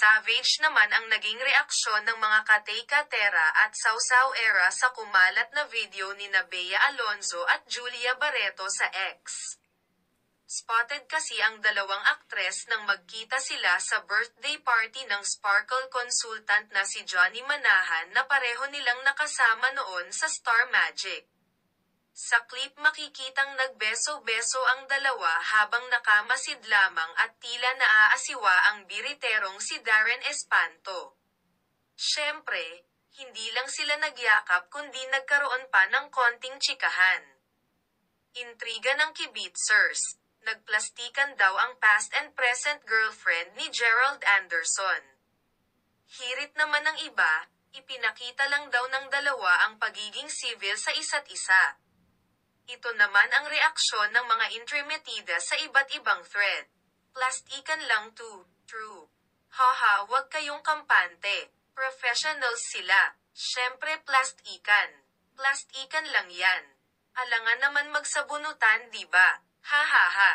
Savage naman ang naging reaksyon ng mga katey-katera at sausaw-era sa kumalat na video nina Bea Alonzo at Julia Barreto sa X. Spotted kasi ang dalawang aktres nang magkita sila sa birthday party ng Sparkle consultant na si Johnny Manahan na pareho nilang nakasama noon sa Star Magic. Sa clip makikitang nagbeso-beso ang dalawa habang nakamasid lamang at tila naaasiwa ang biriterong si Darren Espanto. Siyempre, hindi lang sila nagyakap kundi nagkaroon pa ng konting tsikahan. Intriga ng kibitzers. Nagplastikan daw ang past and present girlfriend ni Gerald Anderson. Hirit naman ng iba, ipinakita lang daw ng dalawa ang pagiging civil sa isa't isa. Ito naman ang reaksyon ng mga intrimetida sa iba't ibang thread. Plastikan lang to, true. Haha, wag kayong kampante. Professionals sila. Syempre plastikan. Plastikan lang yan. Alangan naman magsabunutan, diba? Ha ha ha.